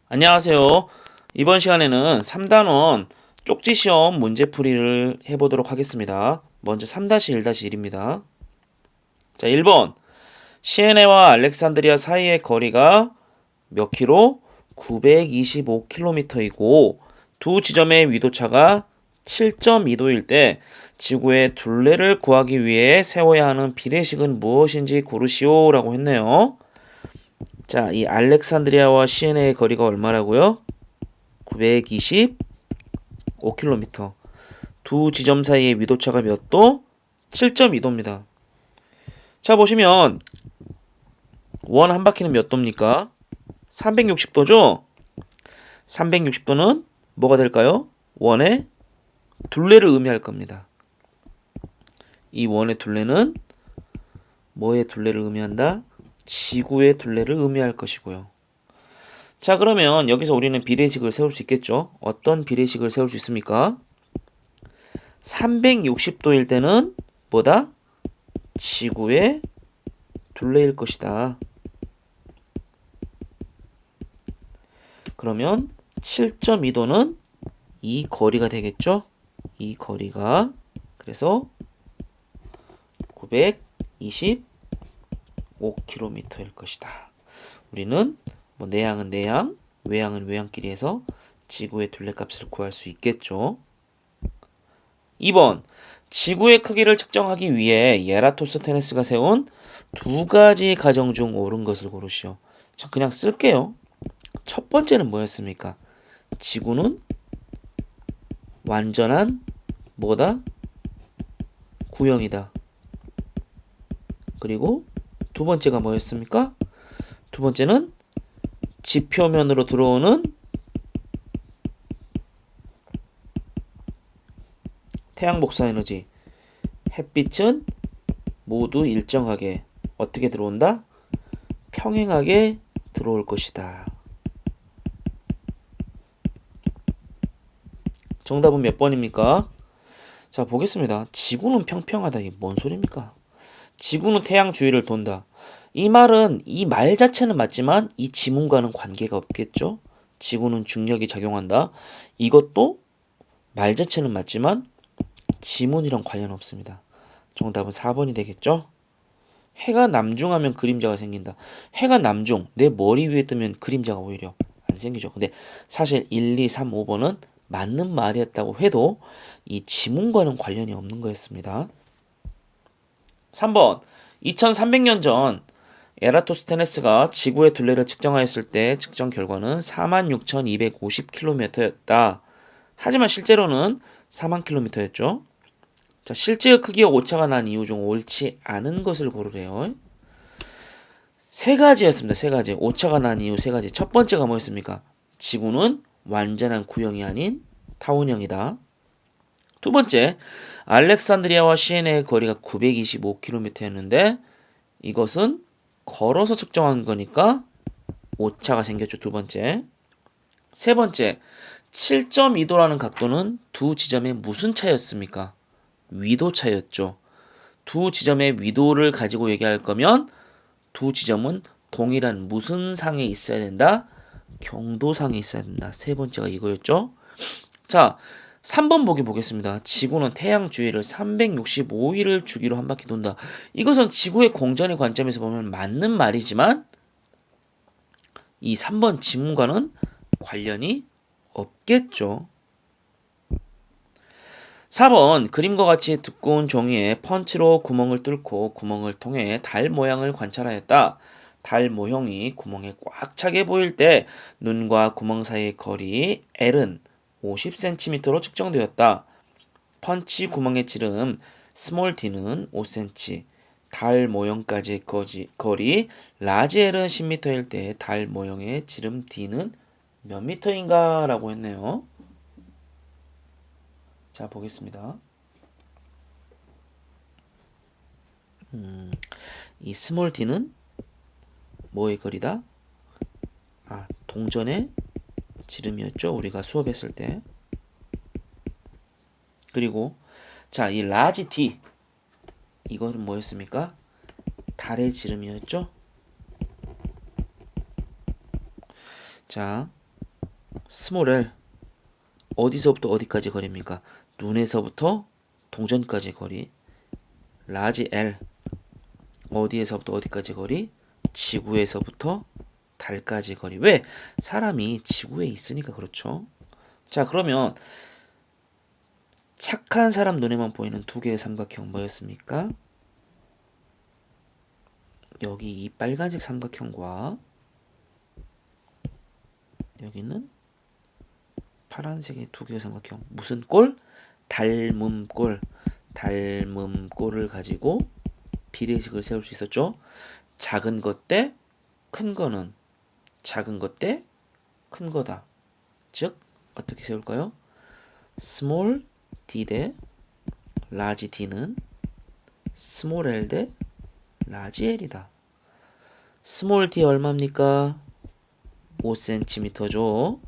안녕하세요. 이번 시간에는 3단원 쪽지 시험 문제풀이를 해보도록 하겠습니다. 먼저 3-1-1입니다. 자, 1번. 시에네와 알렉산드리아 사이의 거리가 몇 킬로? 925km이고 두 지점의 위도차가 7.2도일 때 지구의 둘레를 구하기 위해 세워야 하는 비례식은 무엇인지 고르시오 라고 했네요. 자, 이 알렉산드리아와 시에네의 거리가 얼마라고요? 925km. 두 지점 사이의 위도차가 몇 도? 7.2도입니다. 자, 보시면 원 한 바퀴는 몇 도입니까? 360도죠? 360도는 뭐가 될까요? 원의 둘레를 의미할 겁니다. 이 원의 둘레는 뭐의 둘레를 의미한다? 지구의 둘레를 의미할 것이고요. 자, 그러면 여기서 우리는 비례식을 세울 수 있겠죠? 어떤 비례식을 세울 수 있습니까? 360도일 때는 뭐다? 지구의 둘레일 것이다. 그러면 7.2도는 이 거리가 되겠죠? 이 거리가 그래서 925km일 것이다. 우리는 뭐 내향은 내향, 외향은 외향끼리 해서 지구의 둘레값을 구할 수 있겠죠. 2번. 지구의 크기를 측정하기 위해 에라토스테네스가 세운 두 가지 가정 중 옳은 것을 고르시오. 자, 그냥 쓸게요. 첫 번째는 뭐였습니까? 지구는 완전한 뭐다? 구형이다. 그리고 두 번째가 뭐였습니까? 두 번째는 지표면으로 들어오는 태양 복사 에너지, 햇빛은 모두 일정하게 어떻게 들어온다? 평행하게 들어올 것이다. 정답은 몇 번입니까? 자, 보겠습니다. 지구는 평평하다. 이게 뭔 소리입니까? 지구는 태양 주위를 돈다. 이 말은 이 말 자체는 맞지만 이 지문과는 관계가 없겠죠? 지구는 중력이 작용한다. 이것도 말 자체는 맞지만 지문이랑 관련 없습니다. 정답은 4번이 되겠죠? 해가 남중하면 그림자가 생긴다. 해가 남중, 내 머리 위에 뜨면 그림자가 오히려 안 생기죠. 근데 사실 1, 2, 3, 5번은 맞는 말이었다고 해도 이 지문과는 관련이 없는 거였습니다. 3번. 2300년 전 에라토스테네스가 지구의 둘레를 측정하였을 때 측정 결과는 46,250km였다. 하지만 실제로는 4만 km였죠. 자, 실제의 크기와 오차가 난 이유 중 옳지 않은 것을 고르래요. 세 가지였습니다. 세 가지. 오차가 난 이유 세 가지. 첫 번째가 뭐였습니까? 지구는 완전한 구형이 아닌 타원형이다. 두 번째, 알렉산드리아와 시에네의 거리가 925km였는데 이것은 걸어서 측정한 거니까 오차가 생겼죠. 두 번째. 세 번째, 7.2도라는 각도는 두 지점의 무슨 차이였습니까? 위도 차이였죠. 두 지점의 위도를 가지고 얘기할 거면 두 지점은 동일한 무슨 상에 있어야 된다? 경도상에 있어야 된다. 세 번째가 이거였죠. 자, 3번 보기 보겠습니다. 지구는 태양 주위를 365일을 주기로 한 바퀴 돈다. 이것은 지구의 공전의 관점에서 보면 맞는 말이지만 이 3번 지문과는 관련이 없겠죠. 4번 그림과 같이 두꺼운 종이에 펀치로 구멍을 뚫고 구멍을 통해 달 모양을 관찰하였다. 달 모형이 구멍에 꽉 차게 보일 때 눈과 구멍 사이의 거리 L은 50cm로 측정되었다. 펀치 구멍의 지름 스몰 d는 5cm, 달 모형까지의 거리 라지 L은 10m일 때 달 모형의 지름 d는 몇 미터인가? 라고 했네요. 자, 보겠습니다. 이 스몰 d는 뭐의 거리다? 동전의 지름이었죠. 우리가 수업했을 때. 그리고 자, 이 라지 d 이거는 뭐였습니까? 달의 지름이었죠. 자, 스몰 L 어디서부터 어디까지 거리입니까? 눈에서부터 동전까지 거리. 라지 L 어디에서부터 어디까지 거리? 지구에서부터 달까지 거리. 왜? 사람이 지구에 있으니까 그렇죠. 자, 그러면 착한 사람 눈에만 보이는 두 개의 삼각형 뭐였습니까? 여기 이 빨간색 삼각형과 여기는 파란색의 두 개의 삼각형. 무슨 꼴? 닮은 꼴. 닮은 꼴을 가지고 비례식을 세울 수 있었죠. 작은 것 대 큰 거는 작은 것 대 큰 거다. 즉 어떻게 세울까요? small d 대 large d는 small l 대 large l이다. small d 얼마입니까? 5cm죠.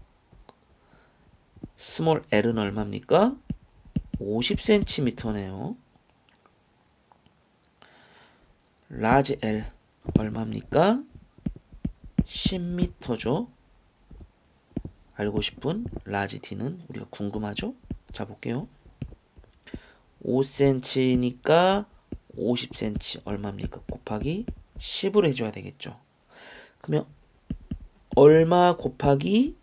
small l은 얼마입니까? 50cm네요. large L 얼마입니까? 10m죠. 알고 싶은 large D는 우리가 궁금하죠? 자, 볼게요. 5cm니까 50cm 얼마입니까? 곱하기 10으로 해줘야 되겠죠. 그러면 얼마 곱하기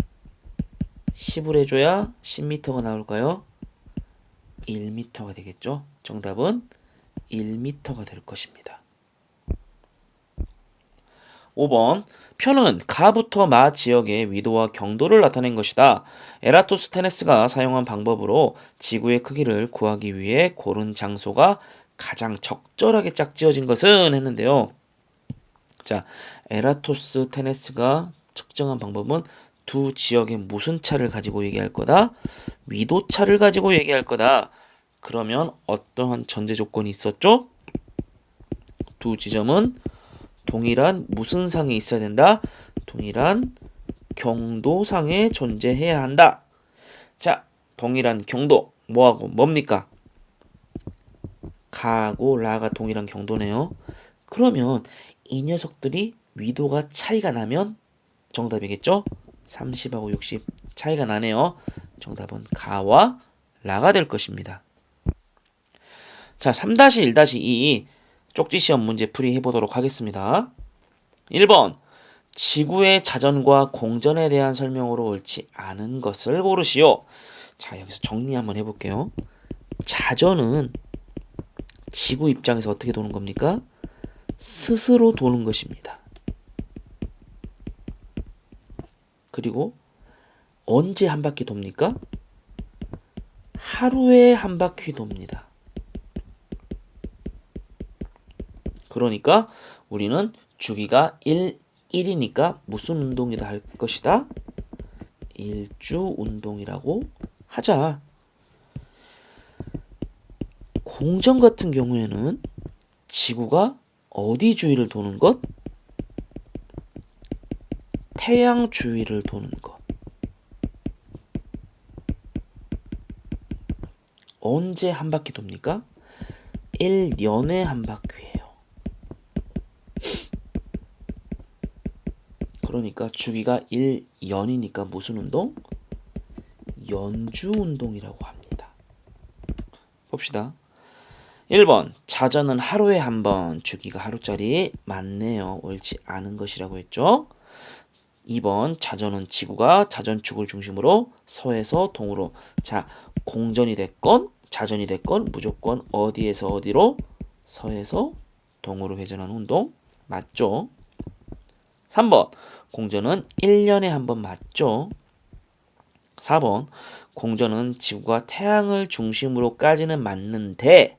10으로 해줘야 10m가 나올까요? 1m가 되겠죠. 정답은 1m가 될 것입니다. 5번 표는 가부터 마 지역의 위도와 경도를 나타낸 것이다. 에라토스테네스가 사용한 방법으로 지구의 크기를 구하기 위해 고른 장소가 가장 적절하게 짝지어진 것은 했는데요. 자, 에라토스테네스가 측정한 방법은 두 지역의 무슨 차를 가지고 얘기할 거다? 위도차를 가지고 얘기할 거다. 그러면 어떠한 전제 조건이 있었죠? 두 지점은 동일한 무슨 상에 있어야 된다? 동일한 경도상에 존재해야 한다. 자, 동일한 경도 뭐하고 뭡니까? 가하고 라가 동일한 경도네요. 그러면 이 녀석들이 위도가 차이가 나면 정답이겠죠? 30하고 60 차이가 나네요. 정답은 가와 라가 될 것입니다. 자, 3-1-2 쪽지 시험 문제 풀이 해보도록 하겠습니다. 1번 지구의 자전과 공전에 대한 설명으로 옳지 않은 것을 고르시오. 자, 여기서 정리 한번 해볼게요. 자전은 지구 입장에서 어떻게 도는 겁니까? 스스로 도는 것입니다. 그리고 언제 한 바퀴 돕니까? 하루에 한 바퀴 돕니다. 그러니까 우리는 주기가 1이니까 무슨 운동이다 할 것이다? 일주 운동이라고 하자. 공전 같은 경우에는 지구가 어디 주위를 도는 것? 태양 주위를 도는 것. 언제 한 바퀴 돕니까? 1년에 한 바퀴예요. 그러니까 주기가 1년이니까 무슨 운동? 연주 운동이라고 합니다. 봅시다. 1번 자전은 하루에 한 번, 주기가 하루짜리 맞네요. 옳지 않은 것이라고 했죠. 2번 자전은 지구가 자전축을 중심으로 서에서 동으로. 자, 공전이 됐건 자전이 됐건 무조건 어디에서 어디로? 서에서 동으로 회전하는 운동 맞죠? 3번 공전은 1년에 한 번 맞죠? 4번 공전은 지구가 태양을 중심으로까지는 맞는데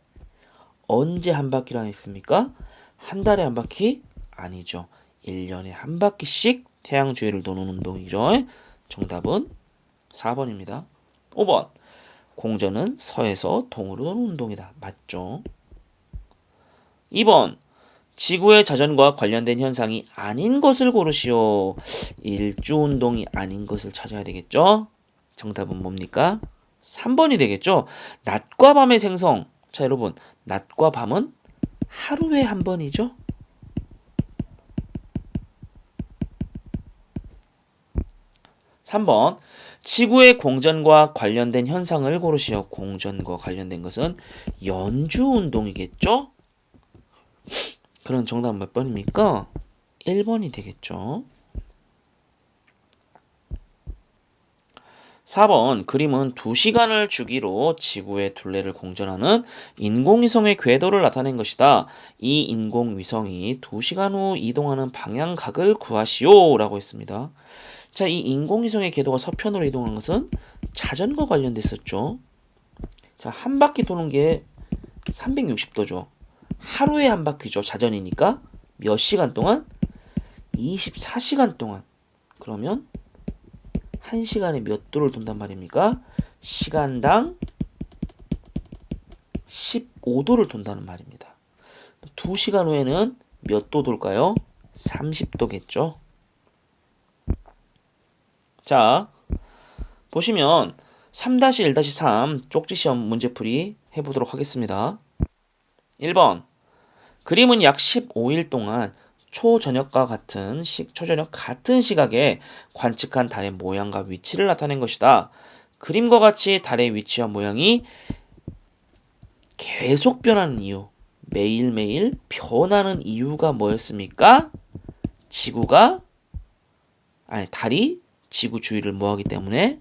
언제 한 바퀴라 했습니까? 한 달에 한 바퀴? 아니죠. 1년에 한 바퀴씩 태양 주위를 도는 운동이죠. 정답은 4번입니다. 5번 공전은 서에서 동으로 도는 운동이다. 맞죠? 2번 지구의 자전과 관련된 현상이 아닌 것을 고르시오. 일주 운동이 아닌 것을 찾아야 되겠죠? 정답은 뭡니까? 3번이 되겠죠? 낮과 밤의 생성. 자, 여러분, 낮과 밤은 하루에 한 번이죠? 3번 지구의 공전과 관련된 현상을 고르시오. 공전과 관련된 것은 연주운동이겠죠? 그럼 정답 몇 번입니까? 1번이 되겠죠. 4번 그림은 2시간을 주기로 지구의 둘레를 공전하는 인공위성의 궤도를 나타낸 것이다. 이 인공위성이 2시간 후 이동하는 방향각을 구하시오 라고 했습니다. 자, 이 인공위성의 궤도가 서편으로 이동한 것은 자전거 관련됐었죠. 자, 한 바퀴 도는 게 360도죠. 하루에 한 바퀴죠. 자전이니까 몇 시간 동안? 24시간 동안. 그러면 1시간에 몇 도를 돈단 말입니까? 시간당 15도를 돈다는 말입니다. 2시간 후에는 몇 도 돌까요? 30도겠죠. 자, 보시면 3-1-3 쪽지시험 문제풀이 해보도록 하겠습니다. 1번 그림은 약 15일 동안 초저녁 같은 시각에 관측한 달의 모양과 위치를 나타낸 것이다. 그림과 같이 달의 위치와 모양이 계속 변하는 이유, 매일매일 변하는 이유가 뭐였습니까? 달이 지구 주위를 뭐하기 때문에?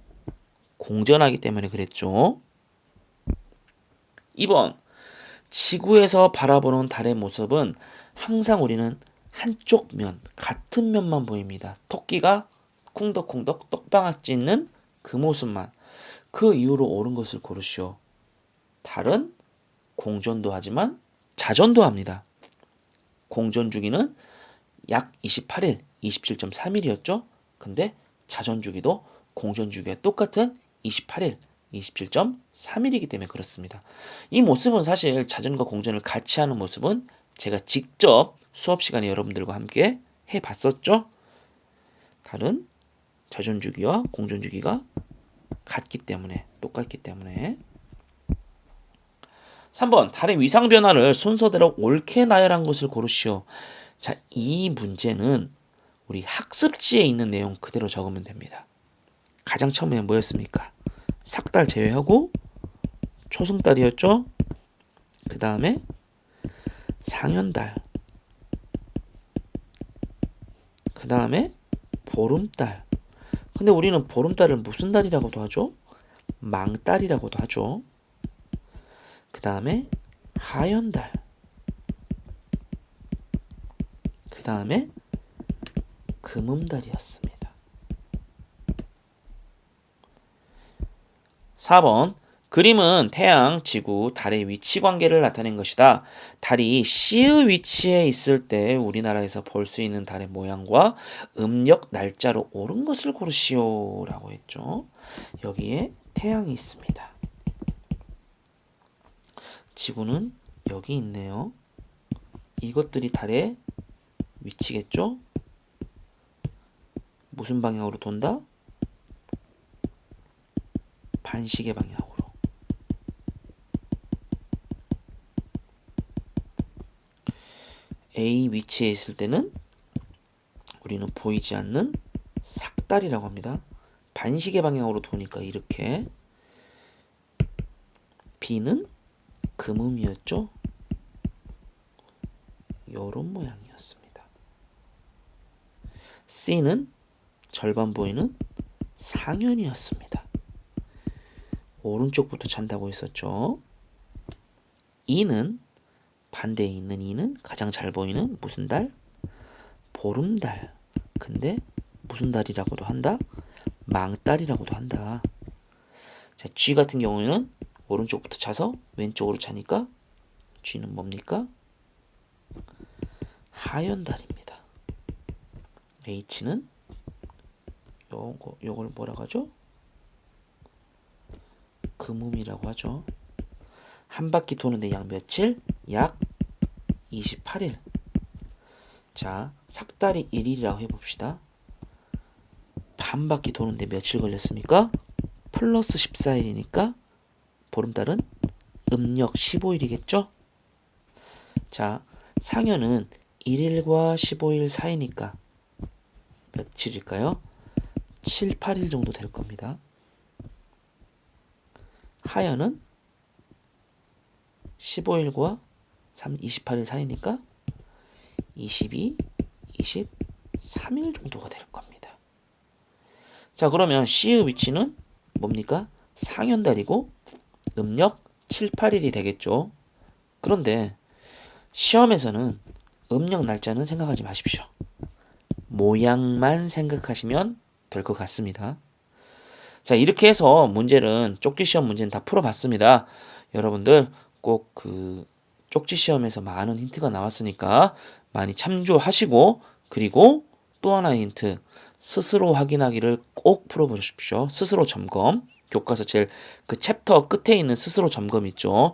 공전하기 때문에 그랬죠. 2번 지구에서 바라보는 달의 모습은 항상 우리는 한쪽 면, 같은 면만 보입니다. 토끼가 쿵덕쿵덕 떡방아 찢는 그 모습만. 그 이후로 옳은 것을 고르시오. 달은 공전도 하지만 자전도 합니다. 공전 주기는 약 28일, 27.3일이었죠. 근데 자전 주기도 공전 주기와 똑같은 28일, 27.3일이기 때문에 그렇습니다. 이 모습은 사실 자전과 공전을 같이 하는 모습은 제가 직접 수업 시간에 여러분들과 함께 해봤었죠. 달은 자전 주기와 공전 주기가 똑같기 때문에 3번 달의 위상 변화를 순서대로 옳게 나열한 것을 고르시오. 자, 이 문제는 우리 학습지에 있는 내용 그대로 적으면 됩니다. 가장 처음에 뭐였습니까? 삭달 제외하고 초승달이었죠. 그 다음에 상현달, 그 다음에 보름달. 근데 우리는 보름달을 무슨 달이라고도 하죠? 망달이라고도 하죠. 그 다음에 하연달, 그 다음에 금음달이었습니다. 4번 그림은 태양, 지구, 달의 위치 관계를 나타낸 것이다. 달이 C의 위치에 있을 때 우리나라에서 볼 수 있는 달의 모양과 음력 날짜로 옳은 것을 고르시오 라고 했죠. 여기에 태양이 있습니다. 지구는 여기 있네요. 이것들이 달의 위치겠죠? 무슨 방향으로 돈다? 반시계 방향으로. A 위치에 있을 때는 우리는 보이지 않는 삭달이라고 합니다. 반시계 방향으로 도니까 이렇게. B는 금음이었죠. 요런 모양이었습니다. C는 절반 보이는 상현이었습니다. 오른쪽부터 잔다고 했었죠. E는 반대에 있는 E는 가장 잘 보이는 무슨 달? 보름달. 근데 무슨 달이라고도 한다? 망달이라고도 한다. 자, G 같은 경우에는 오른쪽부터 차서 왼쪽으로 차니까 G는 뭡니까? 하연달입니다. H는 요걸 뭐라고 하죠? 금음이라고 하죠. 한 바퀴 도는데 약 며칠? 약 28일. 자, 삭달이 1일이라고 해봅시다. 반 바퀴 도는데 며칠 걸렸습니까? 플러스 14일이니까 보름달은 음력 15일이겠죠? 자, 상현은 1일과 15일 사이니까 며칠일까요? 7, 8일 정도 될 겁니다. 하연은 15일과 28일 사이니까 22, 23일 정도가 될 겁니다. 자, 그러면 C의 위치는 뭡니까? 상현달이고 음력 7, 8일이 되겠죠. 그런데 시험에서는 음력 날짜는 생각하지 마십시오. 모양만 생각하시면 될 것 같습니다. 자, 이렇게 해서 문제는 쪽지 시험 문제는 다 풀어봤습니다. 여러분들 꼭 그 쪽지 시험에서 많은 힌트가 나왔으니까 많이 참조하시고, 그리고 또 하나의 힌트, 스스로 확인하기를 꼭 풀어보십시오. 스스로 점검. 교과서 제일 그 챕터 끝에 있는 스스로 점검 있죠.